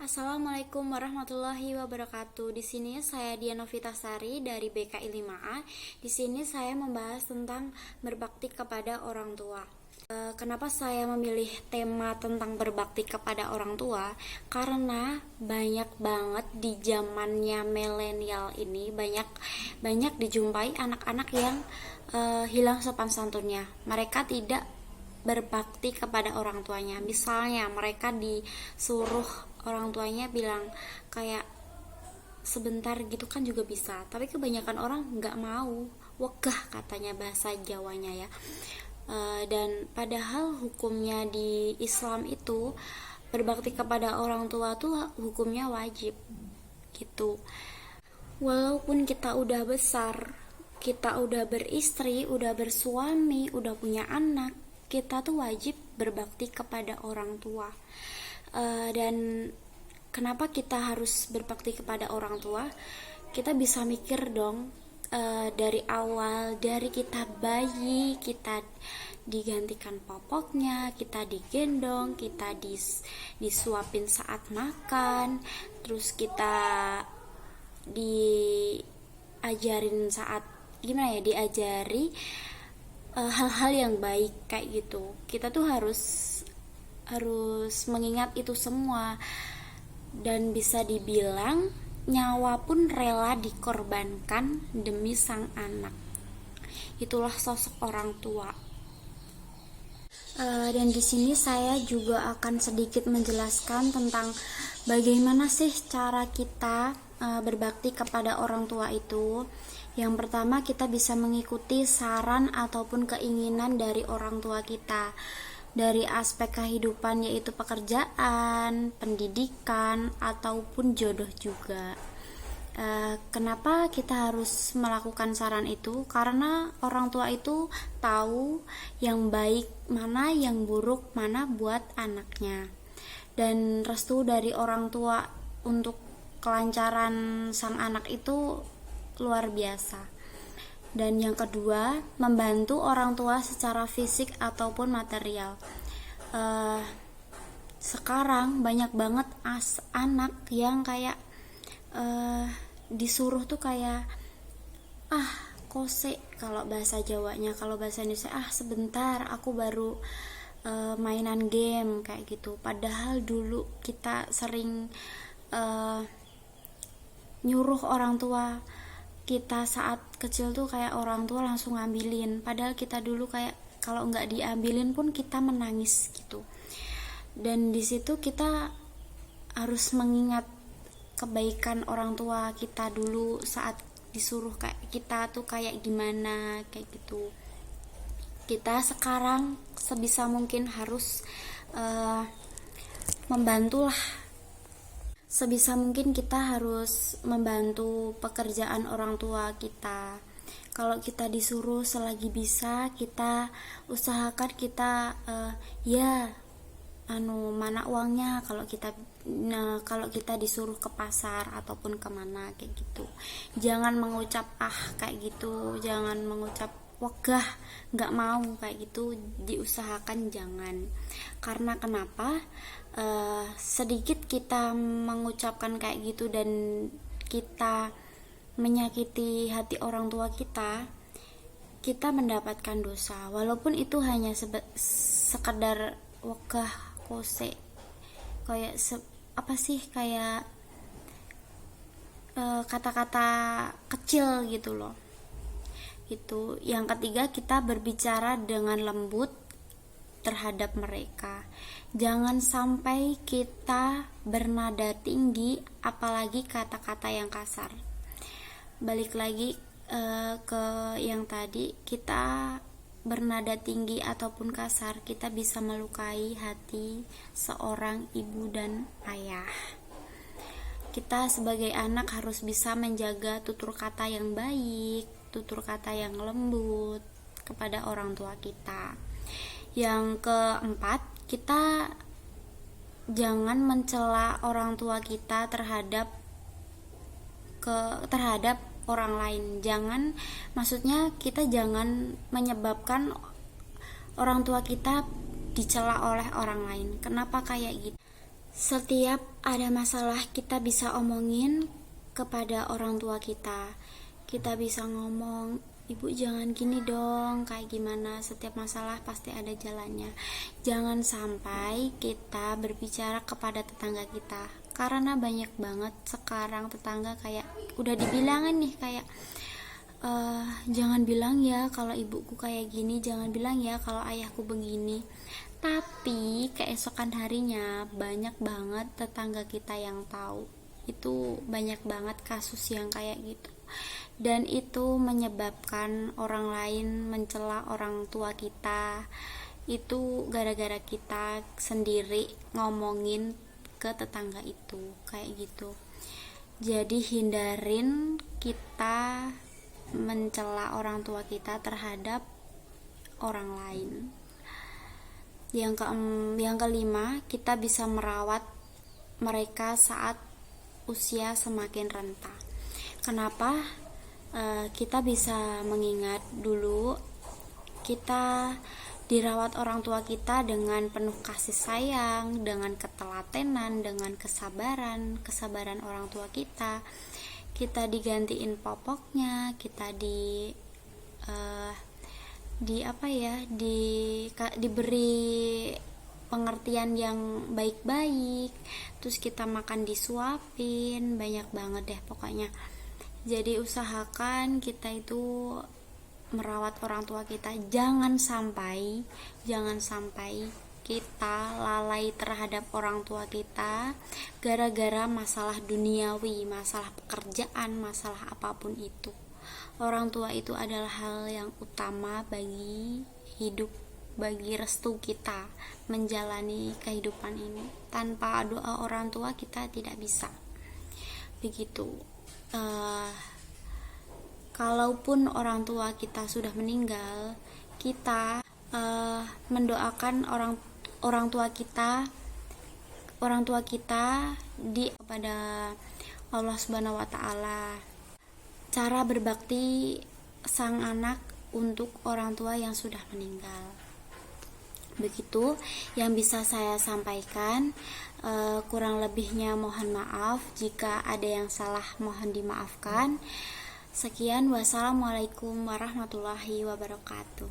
Assalamualaikum warahmatullahi wabarakatuh. Di sini saya Diana Vitasari dari BKI 5A. Di sini saya membahas tentang berbakti kepada orang tua. Kenapa saya memilih tema tentang berbakti kepada orang tua? Karena banyak banget di zamannya milenial ini banyak dijumpai anak-anak yang hilang sopan santunnya. Mereka tidak berbakti kepada orang tuanya. Misalnya mereka disuruh orang tuanya bilang kayak sebentar gitu kan juga bisa, tapi kebanyakan orang nggak mau, wegah katanya bahasa Jawanya ya. Dan padahal hukumnya di Islam itu berbakti kepada orang tua tuh hukumnya wajib gitu. Walaupun kita udah besar, kita udah beristri, udah bersuami, udah punya anak, kita tuh wajib berbakti kepada orang tua. Dan kenapa kita harus berbakti kepada orang tua? Kita bisa mikir dong, dari awal, dari kita bayi, kita digantikan popoknya, kita digendong, kita disuapin saat makan, terus kita diajarin saat diajari hal-hal yang baik kayak gitu. Kita tuh harus mengingat itu semua, dan bisa dibilang nyawa pun rela dikorbankan demi sang anak. Itulah sosok orang tua. Dan di sini saya juga akan sedikit menjelaskan tentang bagaimana sih cara kita berbakti kepada orang tua itu. Yang pertama, kita bisa mengikuti saran ataupun keinginan dari orang tua kita dari aspek kehidupan, yaitu pekerjaan, pendidikan, ataupun jodoh juga. Kenapa kita harus melakukan saran itu? Karena orang tua itu tahu yang baik mana, yang buruk mana buat anaknya. Dan restu dari orang tua untuk kelancaran sang anak itu luar biasa. Dan yang kedua, membantu orang tua secara fisik ataupun material. Sekarang banyak banget anak yang kayak disuruh tuh kayak kose kalau bahasa Jawanya, kalau bahasa Indonesia sebentar aku baru mainan game kayak gitu. Padahal dulu kita sering nyuruh orang tua kita saat kecil tuh kayak orang tua langsung ngambilin, padahal kita dulu kayak kalau nggak diambilin pun kita menangis gitu. Dan di situ kita harus mengingat kebaikan orang tua kita dulu saat disuruh kayak kita tuh kayak gimana kayak gitu. Kita sekarang sebisa mungkin harus membantulah. Sebisa mungkin kita harus membantu pekerjaan orang tua kita. Kalau kita disuruh selagi bisa, kita usahakan kita mana uangnya kalau kita disuruh ke pasar ataupun kemana kayak gitu. Jangan mengucap kayak gitu, jangan mengucap wegah nggak mau kayak gitu, diusahakan jangan. Karena kenapa? Sedikit kita mengucapkan kayak gitu dan kita menyakiti hati orang tua kita mendapatkan dosa, walaupun itu hanya sekedar wegah kose, kayak kayak kata-kata kecil gitu loh. Itu yang ketiga, kita berbicara dengan lembut terhadap mereka. Jangan sampai kita bernada tinggi, apalagi kata-kata yang kasar. Balik lagi ke yang tadi, kita bernada tinggi ataupun kasar, kita bisa melukai hati seorang ibu dan ayah. Kita sebagai anak harus bisa menjaga tutur kata yang baik, tutur kata yang lembut kepada orang tua kita. Yang keempat, kita jangan mencela orang tua kita terhadap orang lain. Maksudnya kita jangan menyebabkan orang tua kita dicela oleh orang lain. Kenapa kayak gitu? Setiap ada masalah kita bisa omongin kepada orang tua kita. Kita bisa ngomong, "Ibu jangan gini dong, kayak gimana." Setiap masalah pasti ada jalannya. Jangan sampai kita berbicara kepada tetangga kita, karena banyak banget sekarang tetangga kayak udah dibilangin nih kayak, jangan bilang ya kalau ibuku kayak gini, jangan bilang ya kalau ayahku begini. Tapi keesokan harinya banyak banget tetangga kita yang tahu. Itu banyak banget kasus yang kayak gitu. Dan itu menyebabkan orang lain mencela orang tua kita. Itu gara-gara kita sendiri ngomongin ke tetangga itu, kayak gitu. Jadi hindarin kita mencela orang tua kita terhadap orang lain. Yang kelima, kita bisa merawat mereka saat usia semakin renta. Kenapa? Kita bisa mengingat dulu kita dirawat orang tua kita dengan penuh kasih sayang, dengan ketelatenan, dengan kesabaran orang tua kita. Kita digantiin popoknya, kita diberi pengertian yang baik-baik, terus kita makan disuapin, banyak banget deh pokoknya. Jadi usahakan kita itu merawat orang tua kita. Jangan sampai kita lalai terhadap orang tua kita gara-gara masalah duniawi, masalah pekerjaan, masalah apapun itu. Orang tua itu adalah hal yang utama bagi hidup, bagi restu kita menjalani kehidupan ini. Tanpa doa orang tua kita tidak bisa. Begitu. Kalaupun orang tua kita sudah meninggal, kita mendoakan orang tua kita kepada Allah Subhanahu wa taala. Cara berbakti sang anak untuk orang tua yang sudah meninggal. Begitu yang bisa saya sampaikan. Kurang lebihnya mohon maaf. Jika ada yang salah mohon dimaafkan. Sekian, wassalamualaikum warahmatullahi wabarakatuh.